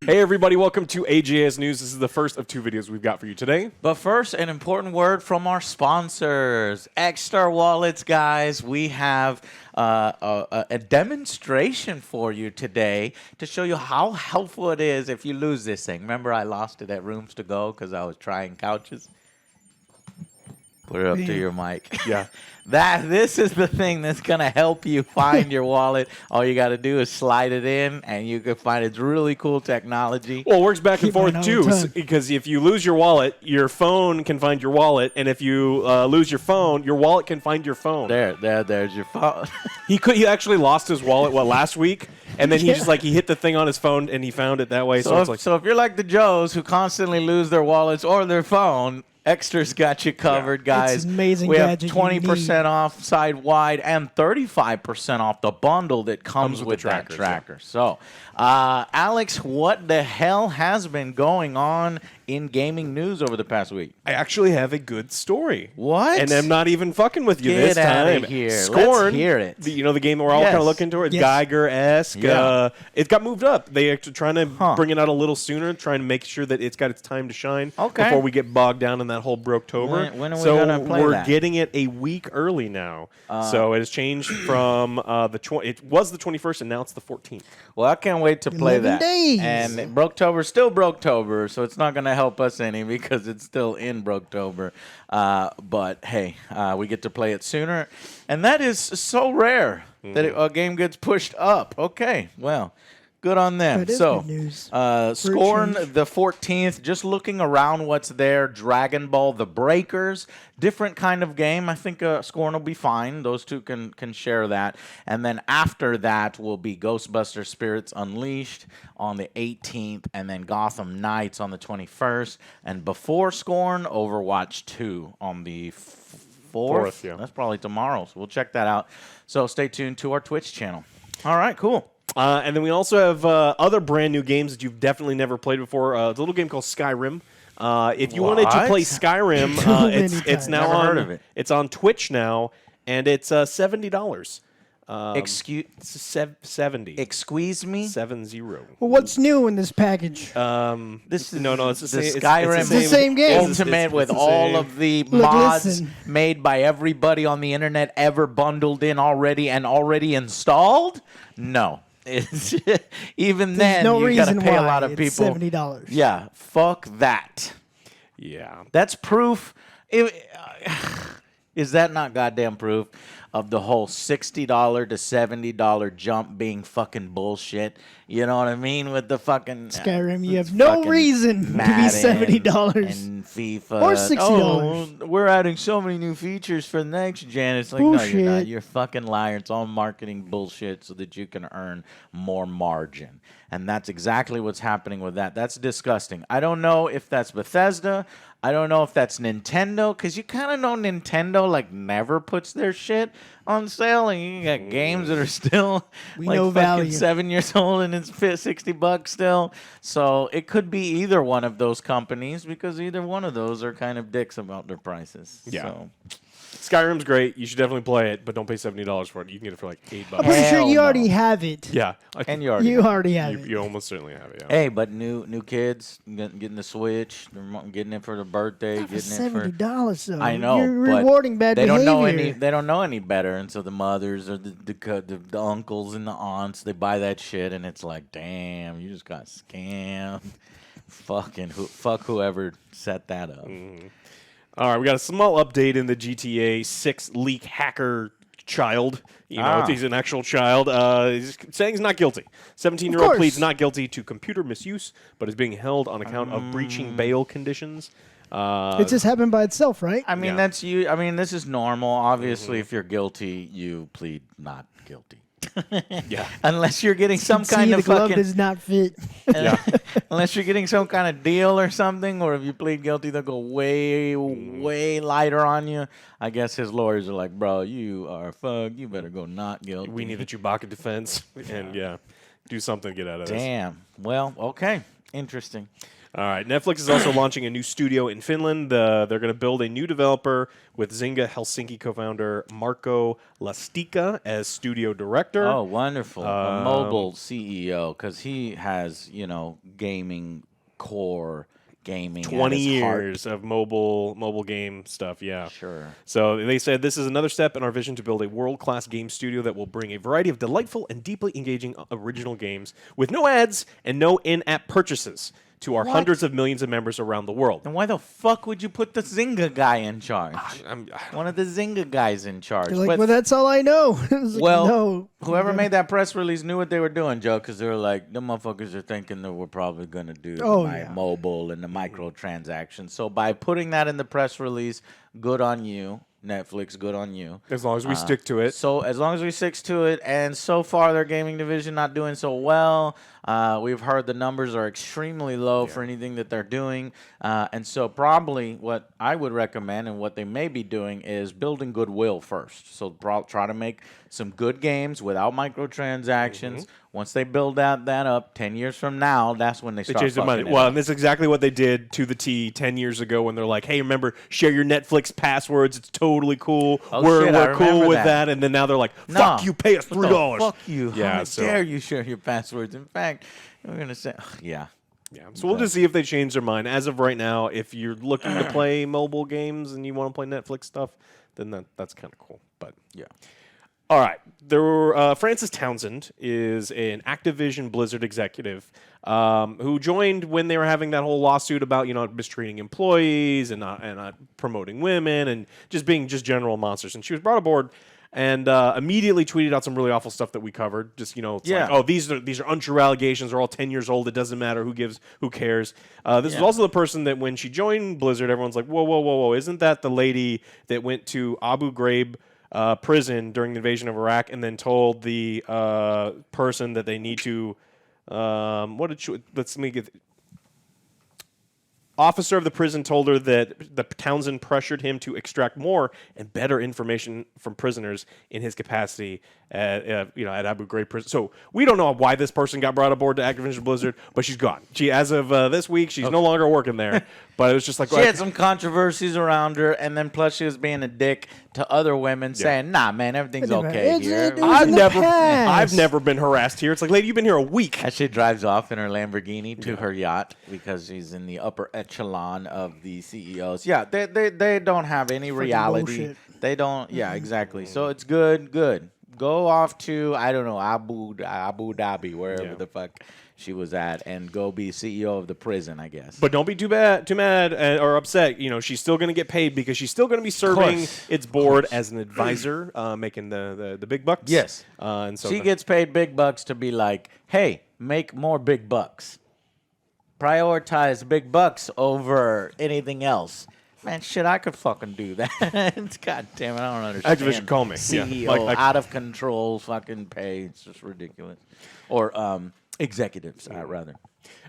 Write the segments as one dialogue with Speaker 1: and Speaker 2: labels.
Speaker 1: Hey everybody, welcome to AJS News. This is the first of 2 videos we've got for you today.
Speaker 2: But first, an important word from our sponsors. Extra Wallets, guys. We have a demonstration for you today to show you how helpful it is if you lose this thing. Remember I lost it at Rooms to Go because I was trying couches? Put it up to your mic.
Speaker 1: Yeah.
Speaker 2: This is the thing that's going to help you find your wallet. All you got to do is slide it in, and you can find it's really cool technology.
Speaker 1: Well, it works back and forth, too, because if you lose your wallet, your phone can find your wallet, and if you lose your phone, your wallet can find your phone.
Speaker 2: There's your phone.
Speaker 1: He actually lost his wallet, last week? And then he hit the thing on his phone, and he found it that way.
Speaker 2: So if you're like the Joes who constantly lose their wallets or their phone, Extra's got you covered, guys.
Speaker 3: It's an amazing
Speaker 2: we have
Speaker 3: gadget
Speaker 2: 20% off side-wide and 35% off the bundle that comes with that tracker. So, Alex, what the hell has been going on in gaming news over the past week?
Speaker 1: I actually have a good story.
Speaker 2: What?
Speaker 1: And I'm not even fucking with you
Speaker 2: Get
Speaker 1: this time.
Speaker 2: Outta here.
Speaker 1: Scorn,
Speaker 2: Let's hear it.
Speaker 1: The game that we're all kind of looking toward, Geiger-esque.
Speaker 2: Yeah.
Speaker 1: It got moved up. They are trying to bring it out a little sooner, trying to make sure that it's got its time to shine before we get bogged down in that whole Brooktober.
Speaker 2: When are we gonna play
Speaker 1: we're
Speaker 2: that?
Speaker 1: getting it a week early now. So it has changed from it was the 21st, and now it's the 14th.
Speaker 2: Well, I can't wait to play
Speaker 3: 11
Speaker 2: that.
Speaker 3: days.
Speaker 2: And Brooktober's still Brooktober, so it's not going to help us any because it's still in Brooktober. But, hey, we get to play it sooner. And that is so rare that a game gets pushed up. Okay, well, good on them.
Speaker 3: That is
Speaker 2: so,
Speaker 3: good news.
Speaker 2: Scorn the 14th, just looking around what's there, Dragon Ball The Breakers, different kind of game. I think Scorn will be fine. Those two can share that. And then after that will be Ghostbuster Spirits Unleashed on the 18th, and then Gotham Knights on the 21st. And before Scorn, Overwatch 2 on the 4th.
Speaker 1: Yeah.
Speaker 2: That's probably tomorrow, so we'll check that out. So stay tuned to our Twitch channel. All right, cool.
Speaker 1: And then we also have other brand new games that you've definitely never played before. It's a little game called Skyrim. If you wanted to play Skyrim, it's now
Speaker 2: Never
Speaker 1: on.
Speaker 2: heard of it.
Speaker 1: It's on Twitch now, and it's $70.
Speaker 2: Excuse
Speaker 1: 70.
Speaker 2: Excuse me?
Speaker 1: 70.
Speaker 3: Well, what's new in this package?
Speaker 2: This is
Speaker 1: no, it's the same.
Speaker 2: Skyrim
Speaker 3: It's the same game.
Speaker 2: Ultimate with
Speaker 1: the
Speaker 2: all
Speaker 1: same.
Speaker 2: of the
Speaker 3: Look,
Speaker 2: mods
Speaker 3: listen.
Speaker 2: made by everybody on the internet ever bundled in already and already installed? No. It's even
Speaker 3: There's
Speaker 2: then
Speaker 3: no
Speaker 2: you gotta
Speaker 3: reason
Speaker 2: pay
Speaker 3: why
Speaker 2: a lot of
Speaker 3: it's
Speaker 2: people.
Speaker 3: $70.
Speaker 2: Yeah, fuck that.
Speaker 1: Yeah.
Speaker 2: That's proof. Is that not goddamn proof of the whole $60 to $70 jump being fucking bullshit? You know what I mean? With the fucking
Speaker 3: Skyrim, you have no reason to be $70
Speaker 2: and FIFA
Speaker 3: or $60.
Speaker 2: Oh, we're adding so many new features for the next gen. It's like, no, you're not.
Speaker 3: Bullshit.
Speaker 2: You're a fucking liar. It's all marketing bullshit so that you can earn more margin. And that's exactly what's happening with that. That's disgusting. I don't know if that's Bethesda. I don't know if that's Nintendo, because you kind of know Nintendo never puts their shit on sale, and you got games that are still
Speaker 3: We know value.
Speaker 2: 7 years old and it's $60 still. So it could be either one of those companies, because either one of those are kind of dicks about their prices.
Speaker 1: Yeah.
Speaker 2: So.
Speaker 1: Skyrim's great. You should definitely play it, but don't pay $70 for it. You can get it for like $8.
Speaker 3: I'm pretty sure
Speaker 2: Hell
Speaker 3: you
Speaker 2: no.
Speaker 3: already have it.
Speaker 1: Yeah.
Speaker 2: And you
Speaker 3: You already have it.
Speaker 1: You almost certainly have it, yeah.
Speaker 2: Hey, but new kids getting the Switch, they're getting it for their birthday,
Speaker 3: Not for
Speaker 2: getting it for
Speaker 3: $70 though.
Speaker 2: I know,
Speaker 3: You're
Speaker 2: but
Speaker 3: rewarding bad
Speaker 2: they
Speaker 3: behavior.
Speaker 2: They don't know any better, and so the mothers or the uncles and the aunts, they buy that shit, and it's like, damn, you just got scammed. Fuck whoever set that up.
Speaker 1: All right, we got a small update in the GTA 6 leak hacker child. You know, he's an actual child. He's saying he's not guilty. 17-year-old pleads not guilty to computer misuse, but is being held on account of breaching bail conditions.
Speaker 3: It just happened by itself, right?
Speaker 2: I mean, that's you. I mean, this is normal. Obviously, if you're guilty, you plead not guilty.
Speaker 1: Yeah.
Speaker 2: Unless you're getting some kind
Speaker 3: the
Speaker 2: of
Speaker 3: glove
Speaker 2: fucking.
Speaker 3: does not fit.
Speaker 1: Yeah.
Speaker 2: Unless you're getting some kind of deal or something, or if you plead guilty, they'll go way lighter on you. I guess his lawyers are like, bro, you are fucked. You better go not guilty.
Speaker 1: We need the Chewbacca defense, and do something to get out of this.
Speaker 2: Damn. Well, okay. Interesting.
Speaker 1: All right. Netflix is also launching a new studio in Finland. They're going to build a new developer with Zynga Helsinki co-founder Marco Lastica as studio director.
Speaker 2: Oh, wonderful. A mobile CEO, because he has, gaming core gaming.
Speaker 1: 20 years of mobile game stuff, yeah.
Speaker 2: Sure.
Speaker 1: So they said this is another step in our vision to build a world-class game studio that will bring a variety of delightful and deeply engaging original games with no ads and no in-app purchases to our hundreds of millions of members around the world.
Speaker 2: And why the fuck would you put the Zynga guy in charge? One of the Zynga guys in charge.
Speaker 3: They're like, well, that's all I know.
Speaker 2: Well, whoever made that press release knew what they were doing, Joe, because they were like, the motherfuckers are thinking that we're probably going to do mobile and the microtransactions. So by putting that in the press release, good on you. Netflix, good on you.
Speaker 1: As long as we stick to it.
Speaker 2: So as long as we stick to it, and so far their gaming division not doing so well. We've heard the numbers are extremely low for anything that they're doing. And so probably what I would recommend and what they may be doing is building goodwill first. So try to make some good games without microtransactions. Once they build that up, 10 years from now, that's when they start
Speaker 1: change their money. Well, and that's exactly what they did to the T 10 years ago when they're like, hey, remember, share your Netflix passwords. It's totally cool. We're cool with that. And then now they're like, fuck you, pay us $3.
Speaker 2: Fuck you.
Speaker 1: Yeah,
Speaker 2: How dare you share your passwords? In fact, we're going to say, yeah.
Speaker 1: So we'll just see if they change their mind. As of right now, if you're looking to play mobile games and you want to play Netflix stuff, then that's kind of cool. But
Speaker 2: yeah.
Speaker 1: All right. Francis Townsend is an Activision Blizzard executive who joined when they were having that whole lawsuit about mistreating employees and not promoting women and just being general monsters. And she was brought aboard and immediately tweeted out some really awful stuff that we covered. Just like, oh, these are untrue allegations. They're all 10 years old. It doesn't matter. Who cares? This is also the person that when she joined Blizzard, everyone's like, whoa, isn't that the lady that went to Abu Ghraib prison during the invasion of Iraq and then told the person that they need to officer of the prison told her that the Townsend pressured him to extract more and better information from prisoners in his capacity at Abu Ghraib prison. So we don't know why this person got brought aboard to Activision Blizzard, but she's gone. As of this week, she's no longer working there. But it was just like
Speaker 2: she had some controversies around her, and then plus she was being a dick to other women, saying, "Nah, man, everything's okay here."
Speaker 1: I've never been harassed here. It's like, lady, you've been here a week.
Speaker 2: As she drives off in her Lamborghini to her yacht because she's in the upper echelon of the CEOs. Yeah, they don't have any reality.
Speaker 3: Bullshit.
Speaker 2: They don't. Yeah, exactly. So it's good. Go off to Abu Dhabi, wherever the fuck she was at, and go be CEO of the prison, I guess.
Speaker 1: But don't be too mad or upset. She's still going to get paid because she's still going to be serving its board as an advisor, making the big bucks.
Speaker 2: Yes,
Speaker 1: and so
Speaker 2: she gets paid big bucks to be like, hey, make more big bucks. Prioritize big bucks over anything else. Man, shit, I could fucking do that. God damn it, I don't understand.
Speaker 1: Activision, call me.
Speaker 2: CEO, out of control, fucking pay. It's just ridiculous. Or executives, rather.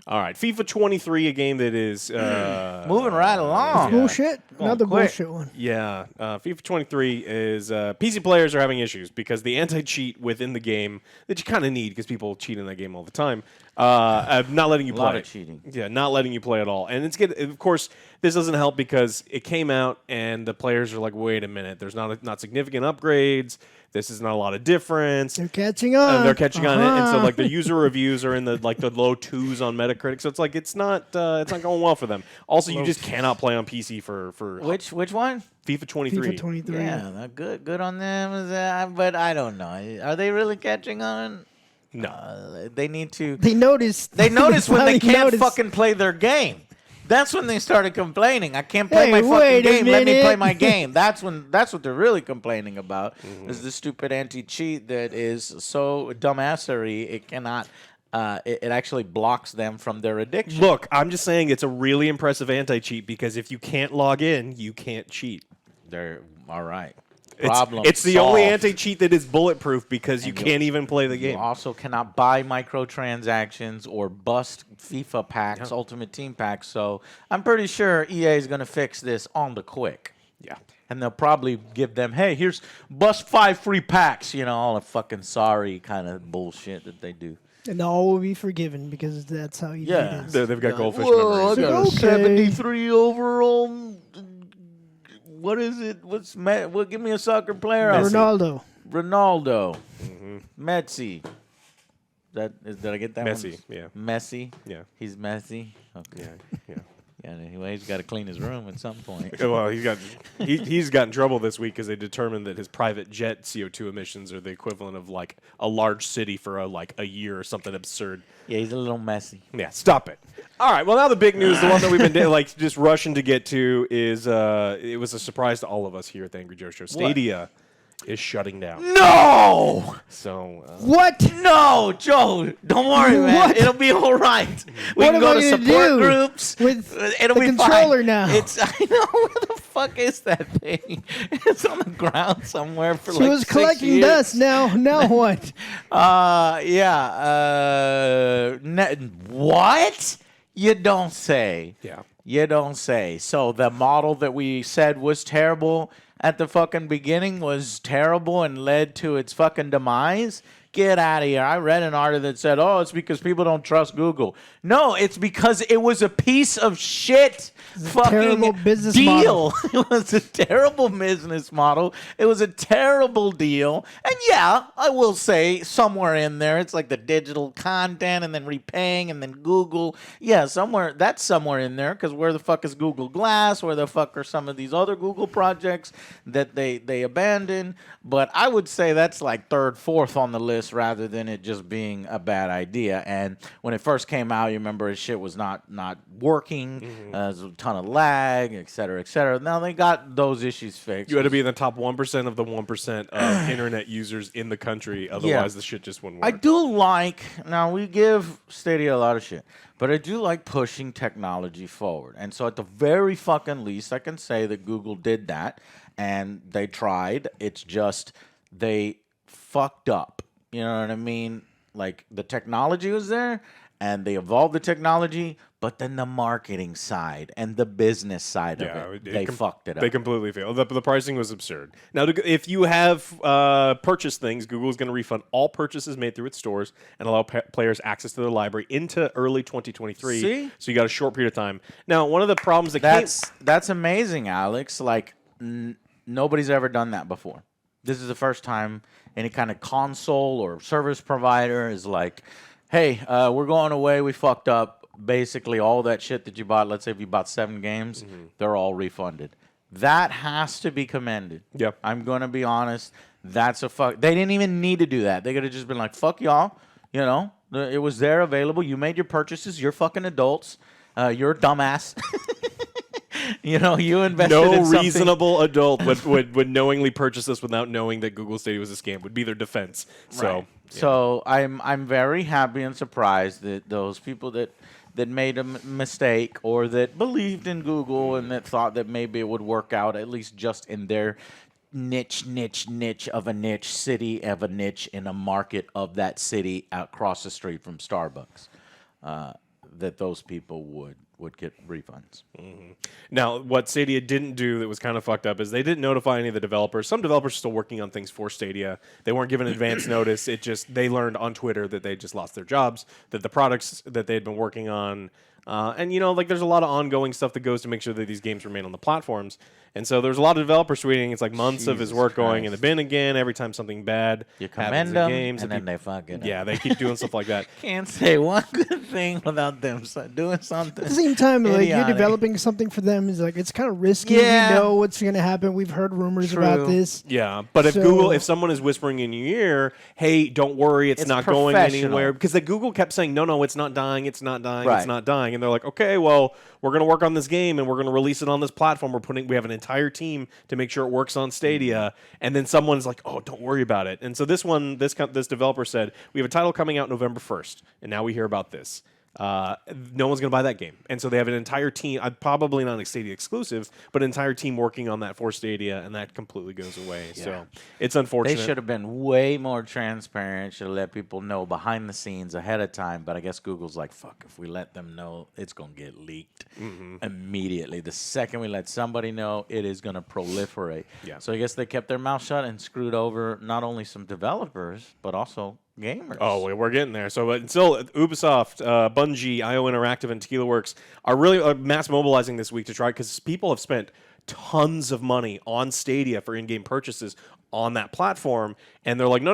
Speaker 1: All right, FIFA 23, a game that is
Speaker 2: moving right along.
Speaker 3: Bullshit. Another bullshit one.
Speaker 1: Yeah, FIFA 23 is PC players are having issues because the anti-cheat within the game that you kind of need because people cheat in that game all the time. Not letting you play.
Speaker 2: A lot of cheating.
Speaker 1: Yeah, not letting you play at all. And of course, this doesn't help because it came out and the players are like, wait a minute, there's not significant upgrades. This is not a lot of difference.
Speaker 3: They're catching on.
Speaker 1: They're catching on, and so like the user reviews are in the low 2s on Metacritic. So it's like it's not going well for them. Also, you just cannot play on PC for
Speaker 2: which one?
Speaker 1: FIFA 23.
Speaker 3: FIFA 23.
Speaker 2: Yeah, good on them. But I don't know. Are they really catching on?
Speaker 1: No,
Speaker 2: they need to.
Speaker 3: They noticed.
Speaker 2: They notice when they can't fucking play their game. That's when they started complaining. I can't play my fucking game. Let me play my game. That's what they're really complaining about. Is the stupid anti-cheat that is so dumbassery it cannot. It actually blocks them from their addiction.
Speaker 1: Look, I'm just saying it's a really impressive anti-cheat because if you can't log in, you can't cheat.
Speaker 2: They're all right.
Speaker 1: It's the only anti-cheat that is bulletproof because you can't even play the game.
Speaker 2: You also cannot buy microtransactions or bust FIFA packs, Ultimate Team packs. So I'm pretty sure EA is going to fix this on the quick.
Speaker 1: Yeah.
Speaker 2: And they'll probably give them, hey, here's bust 5 free packs. All the fucking sorry kind of bullshit that they do.
Speaker 3: And all will be forgiven because that's how easy it is.
Speaker 1: They've got goldfish
Speaker 2: Whoa,
Speaker 1: memories.
Speaker 2: I got a
Speaker 3: Okay.
Speaker 2: 73 overall. What is it? What? Give me a soccer player.
Speaker 3: Ronaldo.
Speaker 2: Ronaldo. Messi. Did I get that
Speaker 1: Messi,
Speaker 2: one?
Speaker 1: yeah.
Speaker 2: Messi.
Speaker 1: Yeah.
Speaker 2: He's messy. Okay.
Speaker 1: Yeah.
Speaker 2: Yeah. Anyway, he's got to clean his room at some point.
Speaker 1: Well, he's got in trouble this week because they determined that his private jet CO2 emissions are the equivalent of like a large city for a year or something absurd.
Speaker 2: Yeah, he's a little messy.
Speaker 1: Yeah, stop it. All right. Well, now the big news, the one that we've been just rushing to get to, is it was a surprise to all of us here at the Angry Joe Show. Stadia is shutting down.
Speaker 2: No!
Speaker 1: So
Speaker 3: What?
Speaker 2: No, Joe, don't worry, man.
Speaker 3: What?
Speaker 2: It'll be all right. We
Speaker 3: What
Speaker 2: can
Speaker 3: am
Speaker 2: go
Speaker 3: I
Speaker 2: to
Speaker 3: gonna
Speaker 2: support
Speaker 3: do
Speaker 2: groups.
Speaker 3: with
Speaker 2: It'll
Speaker 3: the
Speaker 2: be
Speaker 3: controller
Speaker 2: fine.
Speaker 3: now?
Speaker 2: I know, where the fuck is that thing? It's on the ground somewhere for
Speaker 3: She
Speaker 2: like
Speaker 3: was
Speaker 2: 6
Speaker 3: collecting
Speaker 2: years.
Speaker 3: dust. Now what?
Speaker 2: What? You don't say.
Speaker 1: yeah.
Speaker 2: You don't say. So the model that we said was terrible at the fucking beginning was terrible and led to its fucking demise? Get out of here. I read an article that said, oh, it's because people don't trust Google. No, it's because it was a piece of shit fucking
Speaker 3: terrible business
Speaker 2: deal.
Speaker 3: model.
Speaker 2: It was a terrible business model. It was a terrible deal. And yeah, I will say somewhere in there, it's like the digital content and then repaying and then Google. Yeah, that's somewhere in there because where the fuck is Google Glass? Where the fuck are some of these other Google projects that they abandoned? But I would say that's like third, fourth on the list rather than it just being a bad idea. And when it first came out, you remember his shit was not working. There was a ton of lag, et cetera, et cetera. Now they got those issues fixed.
Speaker 1: You had to be in the top 1% of the 1% of internet users in the country. Otherwise, the shit just wouldn't work.
Speaker 2: I do like, now we give Stadia a lot of shit, but I do like pushing technology forward. And so at the very fucking least, I can say that Google did that and they tried. It's just they fucked up. You know what I mean? Like the technology was there and they evolved the technology, but then the marketing side and the business side of it, they fucked it up.
Speaker 1: They completely failed. The pricing was absurd. Now, if you have purchased things, Google is going to refund all purchases made through its stores and allow players access to their library into early 2023.
Speaker 2: See?
Speaker 1: So you got a short period of time. Now, one of the problems
Speaker 2: That's amazing, Alex. Like nobody's ever done that before. This is the first time any kind of console or service provider is like, hey, we're going away. We fucked up. Basically, all that shit that you bought, let's say if you bought 7 games, they're all refunded. That has to be commended.
Speaker 1: Yep.
Speaker 2: I'm going to be honest. That's a fuck. They didn't even need to do that. They could have just been like, fuck y'all. You know, it was there available. You made your purchases. You're fucking adults. You're a dumbass. You know, you invested in something.
Speaker 1: No reasonable adult would knowingly purchase this without knowing that Google Stadia was a scam, would be their defense. So,
Speaker 2: Right. So I'm very happy and surprised that those people that made a mistake or that believed in Google and that thought that maybe it would work out, at least just in their niche of a niche city, of a niche in a market of that city across the street from Starbucks, that those people would get refunds.
Speaker 1: Now, what Stadia didn't do that was kind of fucked up is they didn't notify any of the developers. Some developers are still working on things for Stadia. They weren't given advance notice. They learned on Twitter that they just lost their jobs, that the products that they had been working on, and you know, like there's a lot of ongoing stuff that goes to make sure that these games remain on the platforms. And so there's a lot of developers tweeting. It's like months of his work going in the bin again every time something bad
Speaker 2: You
Speaker 1: happens
Speaker 2: commend
Speaker 1: in
Speaker 2: them,
Speaker 1: games.
Speaker 2: and then they fuck it up.
Speaker 1: Yeah, they keep doing stuff like that.
Speaker 2: Can't say one good thing without them doing something.
Speaker 3: At the same time, like you're
Speaker 2: idiotic.
Speaker 3: developing something for them is like it's kind of risky.
Speaker 2: Yeah.
Speaker 3: We know what's going to happen. We've heard rumors
Speaker 2: True.
Speaker 3: about this.
Speaker 1: Yeah, but if someone is whispering in your ear, hey, don't worry, it's not going
Speaker 2: professional.
Speaker 1: anywhere. Because Google kept saying, no, it's not dying, it's not dying,
Speaker 2: Right.
Speaker 1: it's not dying. And they're like, okay, well, we're going to work on this game and we're going to release it on this platform. We have an entire team to make sure it works on Stadia. And then someone's like, oh, don't worry about it. And so this developer said, we have a title coming out November 1st. And now we hear about this. No one's going to buy that game. And so they have an entire team, probably not a Stadia exclusive, but an entire team working on that for Stadia, and that completely goes away.
Speaker 2: Yeah.
Speaker 1: So it's unfortunate.
Speaker 2: They should have been way more transparent, should have let people know behind the scenes ahead of time, but I guess Google's like, fuck, if we let them know, it's going to get leaked immediately. The second we let somebody know, it is going to proliferate.
Speaker 1: Yeah.
Speaker 2: So I guess they kept their mouth shut and screwed over not only some developers, but also gamers.
Speaker 1: Oh, we're getting there. So until Ubisoft, Bungie, IO Interactive, and Tequila Works are really mass mobilizing this week to try, because people have spent tons of money on Stadia for in-game purchases on that platform, and they're like, no,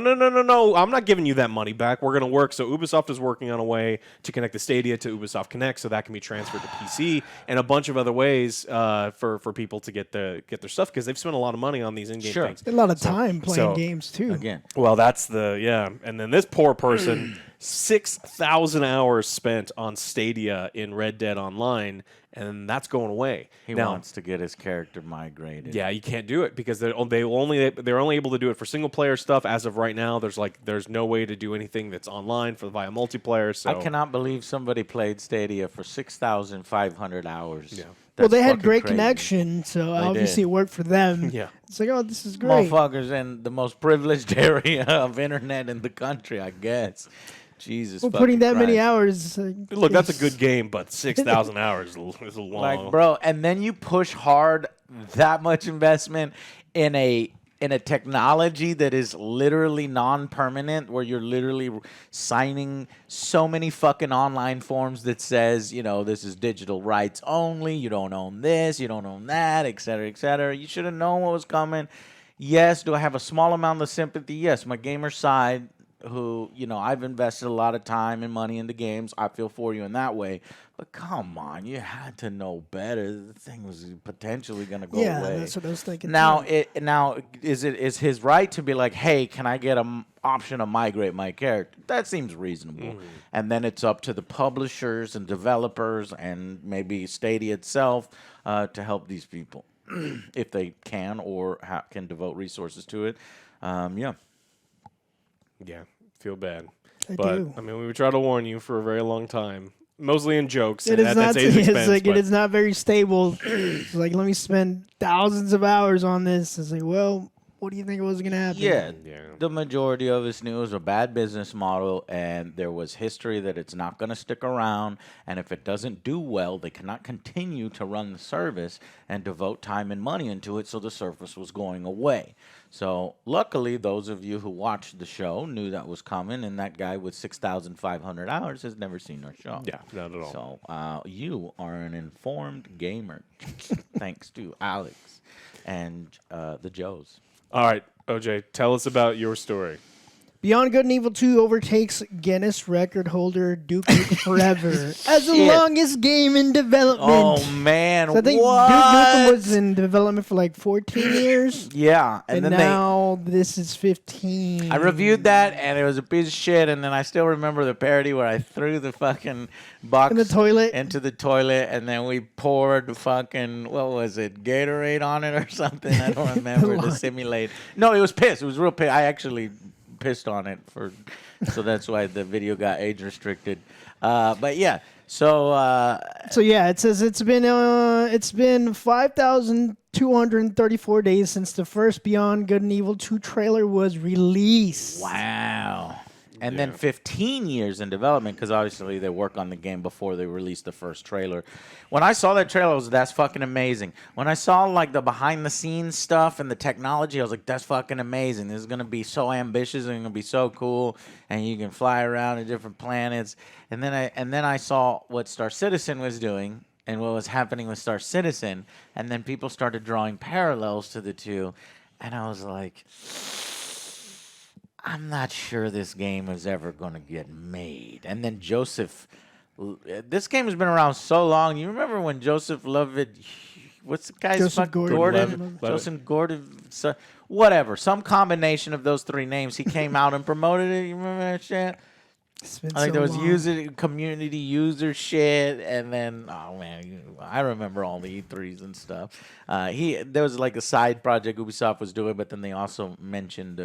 Speaker 1: I'm not giving you that money back. We're going to work. So Ubisoft is working on a way to connect the Stadia to Ubisoft Connect, so that can be transferred to PC, and a bunch of other ways for people to get their stuff, because they've spent a lot of money on these in-game things.
Speaker 3: A lot of time playing games too.
Speaker 2: Again.
Speaker 1: Well, that's and then this poor person, 6,000 hours spent on Stadia in Red Dead Online, and that's going away.
Speaker 2: He wants to get his character migrated.
Speaker 1: Yeah, you can't do it because they're only able to do it for single player stuff as of right now. There's no way to do anything that's online via multiplayer. So
Speaker 2: I cannot believe somebody played Stadia for 6,500 hours.
Speaker 1: Yeah.
Speaker 3: Well, they had great
Speaker 2: crazy.
Speaker 3: connection, so obviously it worked for them.
Speaker 1: Yeah.
Speaker 3: It's like, oh, this is great.
Speaker 2: Motherfuckers in the most privileged area of internet in the country, I guess. Jesus.
Speaker 3: Well, putting that many
Speaker 2: Christ.
Speaker 3: hours.
Speaker 1: Look, that's a good game, but 6,000 hours is a long.
Speaker 2: Like, bro, and then you push hard that much investment in a technology that is literally non-permanent, where you're literally signing so many fucking online forms that says, this is digital rights only, you don't own this, you don't own that, et cetera, et cetera. You should have known what was coming. Yes, do I have a small amount of sympathy? Yes, my gamer side, who, I've invested a lot of time and money into games. I feel for you in that way. But come on, you had to know better. The thing was potentially going to go away.
Speaker 3: Yeah, that's what I was thinking.
Speaker 2: Now, is his right to be like, hey, can I get an option to migrate my character? That seems reasonable. And then it's up to the publishers and developers and maybe Stadia itself to help these people if they can or can devote resources to it.
Speaker 1: Yeah, feel bad.
Speaker 3: I
Speaker 1: But
Speaker 3: do.
Speaker 1: I mean, we would try to warn you for a very long time, mostly in jokes.
Speaker 3: It
Speaker 1: and
Speaker 3: is
Speaker 1: that's
Speaker 3: not.
Speaker 1: A's
Speaker 3: It's
Speaker 1: expense,
Speaker 3: like
Speaker 1: but
Speaker 3: it is not very stable. It's like, let me spend thousands of hours on this. It's like, well, what do you think was gonna happen?
Speaker 2: Yeah,
Speaker 1: Yeah.
Speaker 2: the majority of us knew it was a bad business model, and there was history that it's not going to stick around. And if it doesn't do well, they cannot continue to run the service and devote time and money into it. So the service was going away. So luckily, those of you who watched the show knew that was coming, and that guy with 6,500 hours has never seen our show.
Speaker 1: Yeah, not at all.
Speaker 2: So you are an informed gamer, thanks to Alex and the Joes.
Speaker 1: All right, OJ, tell us about your story.
Speaker 3: Beyond Good and Evil 2 overtakes Guinness record holder Duke Nukem Forever as the longest game in development.
Speaker 2: Oh man,
Speaker 3: So I think Duke Nukem was in development for like 14 years.
Speaker 2: Yeah,
Speaker 3: And
Speaker 2: then
Speaker 3: now this is 15.
Speaker 2: I reviewed that, and it was a piece of shit. And then I still remember the parody where I threw the fucking box
Speaker 3: In the toilet?
Speaker 2: into the toilet, and then we poured fucking, what was it, Gatorade on it or something? I don't remember to simulate. No, it was piss. It was real piss. I actually pissed on it so that's why the video got age restricted. But yeah, so
Speaker 3: yeah, it says it's been 5,234 days since the first Beyond Good and Evil 2 trailer was released.
Speaker 2: wow. And then 15 years in development, because obviously they work on the game before they release the first trailer. When I saw that trailer, that's fucking amazing. When I saw like the behind-the-scenes stuff and the technology, I was like, that's fucking amazing. This is going to be so ambitious and going to be so cool, and you can fly around to different planets. And then I saw what Star Citizen was doing and what was happening with Star Citizen, and then people started drawing parallels to the two, and I was like, I'm not sure this game is ever going to get made. And then this game has been around so long. You remember when Joseph Lovett, what's the guy's
Speaker 3: Joseph Gordon.
Speaker 2: Gordon? Joseph Gordon, whatever. Some combination of those three names. He came out and promoted it. You remember that shit?
Speaker 3: It's been
Speaker 2: I think
Speaker 3: so
Speaker 2: there was
Speaker 3: long.
Speaker 2: community user shit, and then I remember all the E3s and stuff. There was like a side project Ubisoft was doing, but then they also mentioned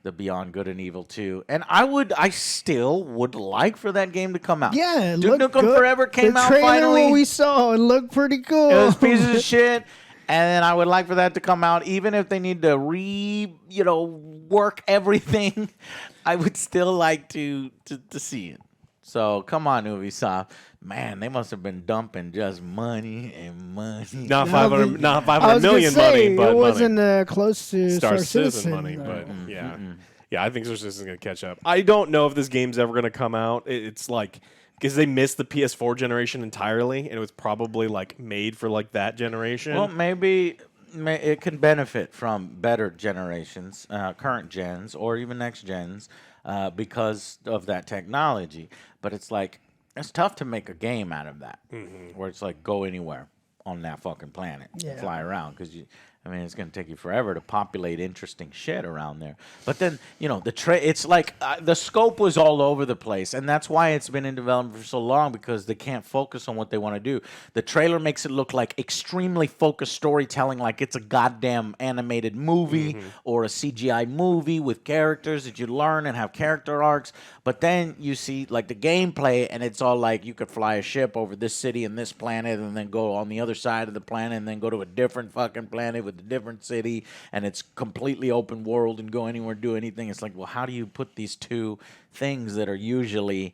Speaker 2: the Beyond Good and Evil 2. And I still would like for that game to come out.
Speaker 3: Yeah, it
Speaker 2: Duke
Speaker 3: looked
Speaker 2: Nukem
Speaker 3: good.
Speaker 2: Forever came out
Speaker 3: The trailer
Speaker 2: finally.
Speaker 3: what we saw, it looked pretty cool.
Speaker 2: It was pieces of shit. And then I would like for that to come out, even if they need to work everything. I would still like to see it. So come on, Ubisoft. Man, they must have been dumping just money and money.
Speaker 1: Not
Speaker 3: Now
Speaker 1: 500, not
Speaker 3: I
Speaker 1: 500
Speaker 3: was gonna
Speaker 1: million
Speaker 3: say,
Speaker 1: money, but
Speaker 3: it
Speaker 1: money.
Speaker 3: wasn't close to
Speaker 1: Star
Speaker 3: Citizen
Speaker 1: Citizen money, but yeah. Yeah, I think Social Distance is going to catch up. I don't know if this game's ever going to come out. It's like because they missed the PS4 generation entirely, and it was probably like made for like that generation.
Speaker 2: Well, maybe it can benefit from better generations, current gens, or even next gens, because of that technology. But it's like it's tough to make a game out of that, where it's like go anywhere on that fucking planet, fly around, because I mean, it's going to take you forever to populate interesting shit around there. But then, you know, it's like the scope was all over the place. And that's why it's been in development for so long, because they can't focus on what they want to do. The trailer makes it look like extremely focused storytelling, like it's a goddamn animated movie or a CGI movie with characters that you learn and have character arcs. But then you see, like, the gameplay, and it's all like you could fly a ship over this city and this planet and then go on the other side of the planet and then go to a different fucking planet with a different city, and it's completely open world and go anywhere, do anything. It's like, well, how do you put these two things that are usually,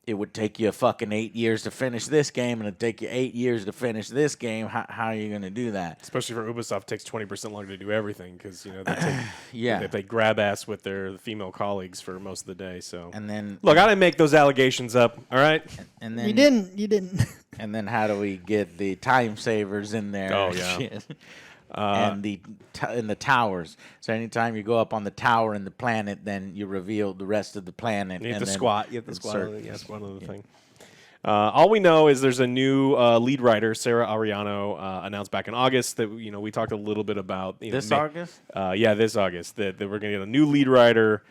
Speaker 2: it would take you fucking 8 years to finish this game and it'd take you 8 years to finish this game. How are you going to do that?
Speaker 1: Especially for Ubisoft, it takes 20% longer to do everything because, you know, they take,
Speaker 2: yeah,
Speaker 1: they grab ass with their female colleagues for most of the day. So,
Speaker 2: and then
Speaker 1: look, I didn't make those allegations up. All right,
Speaker 2: and then
Speaker 3: you didn't.
Speaker 2: And then how do we get the time savers in there?
Speaker 1: Oh yeah.
Speaker 2: Shit. And in the towers. So anytime you go up on the tower in the planet, then you reveal the rest of the planet.
Speaker 1: You have
Speaker 2: and
Speaker 1: to
Speaker 2: then
Speaker 1: squat. You have to squat. Squat on the thing. All we know is there's a new lead writer, Sarah Ariano, announced back in August that we talked a little bit about
Speaker 2: this August.
Speaker 1: This August that we're going to get a new lead writer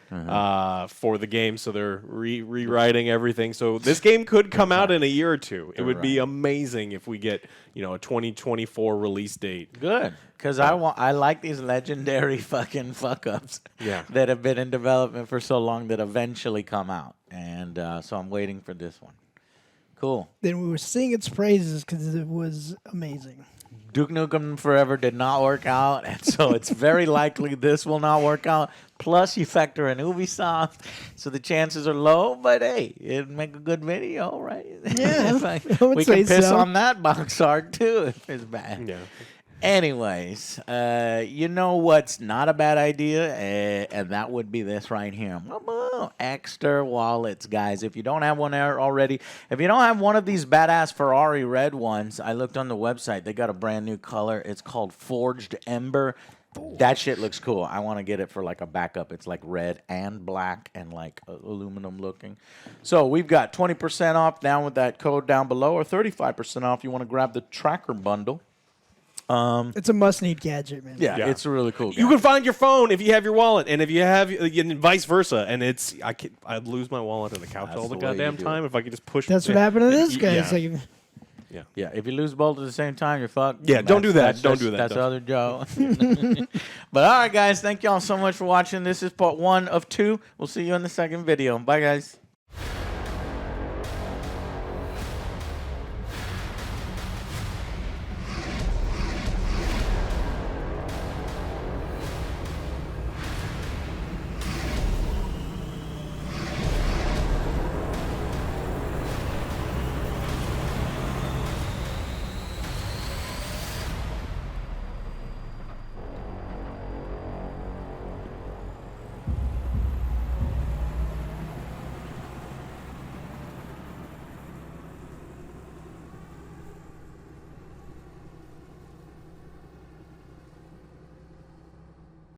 Speaker 1: for the game. So they're rewriting everything. So this game could come out in a year or two. It would be amazing if we get a 2024 release date.
Speaker 2: Good, because I like these legendary fucking fuck ups that have been in development for so long that eventually come out, and so I'm waiting for this one. Cool.
Speaker 3: Then we were singing its praises because it was amazing.
Speaker 2: Duke Nukem Forever did not work out, and so it's very likely this will not work out. Plus, you factor in Ubisoft, so the chances are low, but hey, it'd make a good video, right?
Speaker 3: Yeah,
Speaker 2: we can piss on that box art, too, if it's bad.
Speaker 1: Yeah.
Speaker 2: Anyways, you know what's not a bad idea, and that would be this right here. Extra wallets, guys. If you don't have one there already, if you don't have one of these badass Ferrari red ones, I looked on the website. They got a brand new color. It's called Forged Ember. That shit looks cool. I want to get it for like a backup. It's like red and black and like aluminum looking. So we've got 20% off down with that code down below, or 35% off. You want to grab the tracker bundle.
Speaker 3: It's a must-need gadget, man.
Speaker 2: Yeah, it's a really cool gadget.
Speaker 1: You can find your phone if you have your wallet, and if you have, and vice versa. And I'd lose my wallet on the couch all the goddamn time if I could just push.
Speaker 3: That's what happened to this guy.
Speaker 1: Yeah.
Speaker 2: Yeah, if you lose both at the same time, you're fucked.
Speaker 1: Yeah, don't do that. Don't do that.
Speaker 2: That's other Joe. But all right, guys, thank y'all so much for watching. This is part 1 of 2. We'll see you in the second video. Bye, guys.